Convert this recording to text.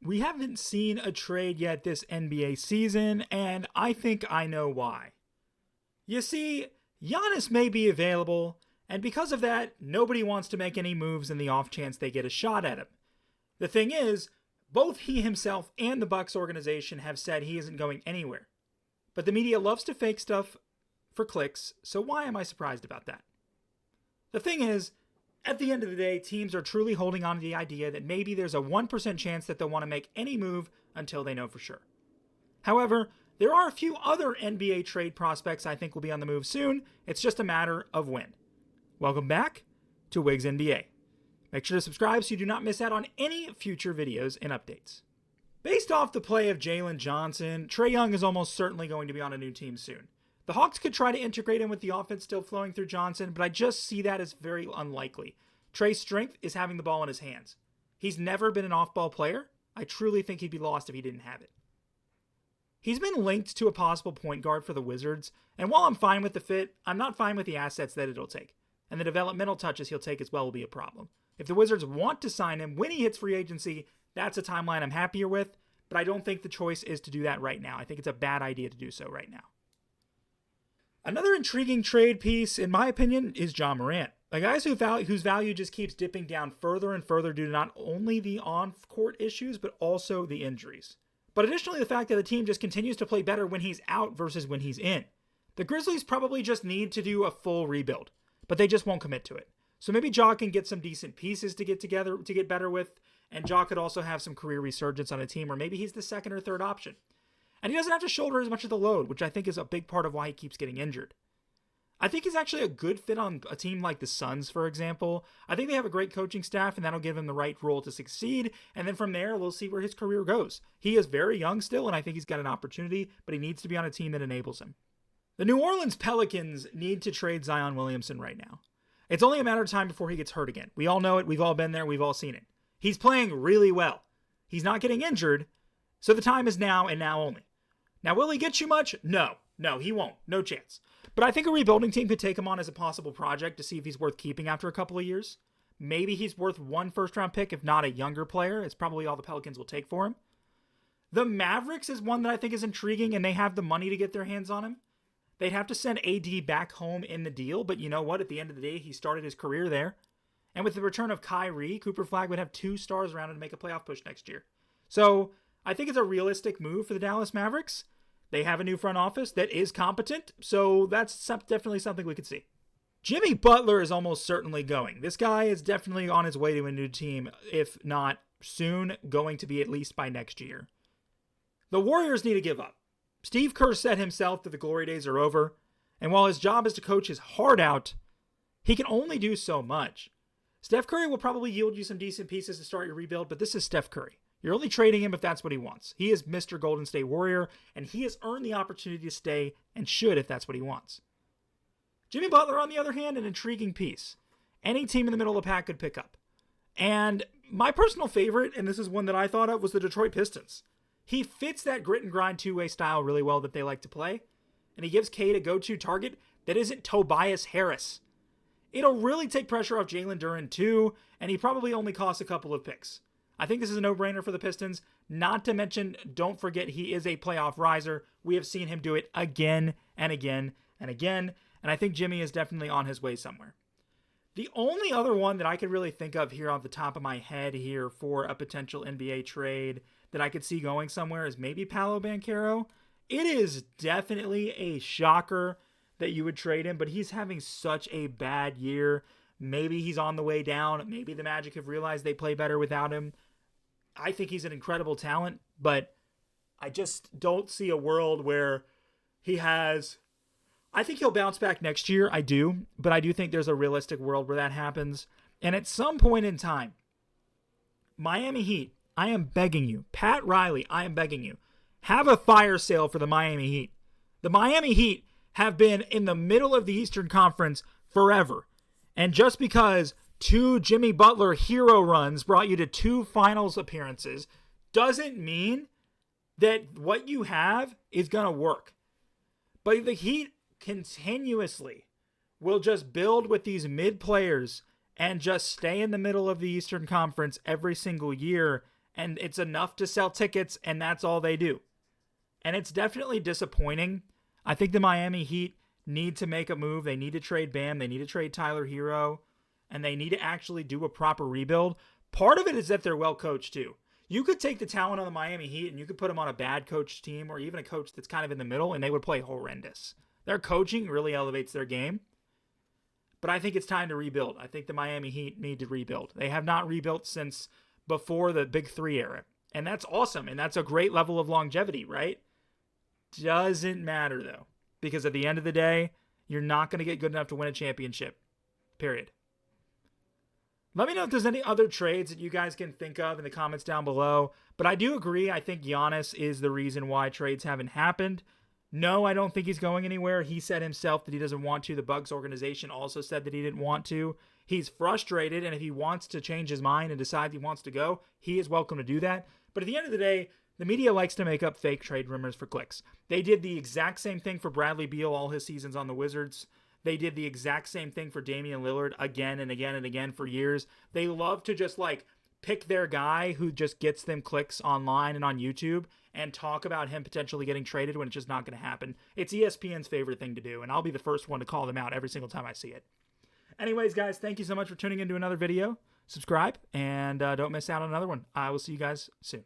we haven't seen a trade yet this NBA season, and I think I know why. You see, Giannis may be available, and because of that, nobody wants to make any moves in the off chance they get a shot at him. The thing is, both he himself and the Bucks organization have said he isn't going anywhere. But the media loves to fake stuff for clicks, so why am I surprised about that? The thing is, at the end of the day, teams are truly holding on to the idea that maybe there's a 1% chance that they'll want to make any move until they know for sure. However, there are a few other NBA trade prospects I think will be on the move soon. It's just a matter of when. Welcome back to Wigs NBA. Make sure to subscribe so you do not miss out on any future videos and updates. Based off the play of Jalen Johnson, Trae Young is almost certainly going to be on a new team soon. The Hawks could try to integrate him with the offense still flowing through Johnson, but I just see that as very unlikely. Trae's strength is having the ball in his hands. He's never been an off-ball player. I truly think he'd be lost if he didn't have it. He's been linked to a possible point guard for the Wizards, and while I'm fine with the fit, I'm not fine with the assets that it'll take. And the developmental touches he'll take as well will be a problem. If the Wizards want to sign him when he hits free agency, that's a timeline I'm happier with, but I don't think the choice is to do that right now. I think it's a bad idea to do so right now. Another intriguing trade piece, in my opinion, is Ja Morant. A guy whose value just keeps dipping down further and further due to not only the on-court issues, but also the injuries. But additionally, the fact that the team just continues to play better when he's out versus when he's in. The Grizzlies probably just need to do a full rebuild, but they just won't commit to it. So maybe Ja can get some decent pieces to get together to get better with, and Ja could also have some career resurgence on a team, or maybe he's the second or third option. And he doesn't have to shoulder as much of the load, which I think is a big part of why he keeps getting injured. I think he's actually a good fit on a team like the Suns, for example. I think they have a great coaching staff, and that'll give him the right role to succeed. And then from there, we'll see where his career goes. He is very young still, and I think he's got an opportunity, but he needs to be on a team that enables him. The New Orleans Pelicans need to trade Zion Williamson right now. It's only a matter of time before he gets hurt again. We all know it. We've all been there. We've all seen it. He's playing really well. He's not getting injured, so the time is now and now only. Now, will he get you much? No, he won't. No chance. But I think a rebuilding team could take him on as a possible project to see if he's worth keeping after a couple of years. Maybe he's worth one first-round pick, if not a younger player. It's probably all the Pelicans will take for him. The Mavericks is one that I think is intriguing, and they have the money to get their hands on him. They'd have to send AD back home in the deal, but you know what? At the end of the day, he started his career there. And with the return of Kyrie, Cooper Flagg would have 2 stars around him to make a playoff push next year. So I think it's a realistic move for the Dallas Mavericks. They have a new front office that is competent, so that's definitely something we could see. Jimmy Butler is almost certainly going. This guy is definitely on his way to a new team, if not soon, going to be at least by next year. The Warriors need to give up. Steve Kerr said himself that the glory days are over, and while his job is to coach his heart out, he can only do so much. Steph Curry will probably yield you some decent pieces to start your rebuild, but this is Steph Curry. You're only trading him if that's what he wants. He is Mr. Golden State Warrior, and he has earned the opportunity to stay and should if that's what he wants. Jimmy Butler, on the other hand, an intriguing piece. Any team in the middle of the pack could pick up. And my personal favorite, and this is one that I thought of, was the Detroit Pistons. He fits that grit and grind two-way style really well that they like to play, and he gives Cade a go-to target that isn't Tobias Harris. It'll really take pressure off Jalen Duren too, and he probably only costs a couple of picks. I think this is a no-brainer for the Pistons. Not to mention, don't forget he is a playoff riser. We have seen him do it again and again and again, and I think Jimmy is definitely on his way somewhere. The only other one that I could really think of here off the top of my head here for a potential NBA trade that I could see going somewhere is maybe Paolo Banchero. It is definitely a shocker that you would trade him, but he's having such a bad year. Maybe he's on the way down. Maybe the Magic have realized they play better without him. I think he's an incredible talent, but I just don't see a world where he has... I think he'll bounce back next year, I do, but I do think there's a realistic world where that happens. And at some point in time, Miami Heat, I am begging you, Pat Riley, I am begging you, have a fire sale for the Miami Heat. The Miami Heat have been in the middle of the Eastern Conference forever. And just because 2 Jimmy Butler hero runs brought you to 2 finals appearances doesn't mean that what you have is going to work. But the Heat continuously will just build with these mid players and just stay in the middle of the Eastern Conference every single year and it's enough to sell tickets, and that's all they do. And it's definitely disappointing. I think the Miami Heat need to make a move. They need to trade Bam. They need to trade Tyler Hero. And they need to actually do a proper rebuild. Part of it is that they're well coached too. You could take the talent on the Miami Heat and you could put them on a bad coached team or even a coach that's kind of in the middle and they would play horrendous. Their coaching really elevates their game. But I think it's time to rebuild. I think the Miami Heat need to rebuild. They have not rebuilt since before the Big Three era. And that's awesome. And that's a great level of longevity, right? Doesn't matter though. Because at the end of the day, you're not going to get good enough to win a championship. Period. Let me know if there's any other trades that you guys can think of in the comments down below. But I do agree. I think Giannis is the reason why trades haven't happened. No, I don't think he's going anywhere. He said himself that he doesn't want to. The Bucks organization also said that he didn't want to. He's frustrated, and if he wants to change his mind and decide he wants to go, he is welcome to do that. But at the end of the day, the media likes to make up fake trade rumors for clicks. They did the exact same thing for Bradley Beal all his seasons on the Wizards. They did the exact same thing for Damian Lillard again and again and again for years. They love to just pick their guy who just gets them clicks online and on YouTube and talk about him potentially getting traded when it's just not going to happen. It's ESPN's favorite thing to do, and I'll be the first one to call them out every single time I see it. Anyways, guys, thank you so much for tuning into another video. Subscribe, and don't miss out on another one. I will see you guys soon.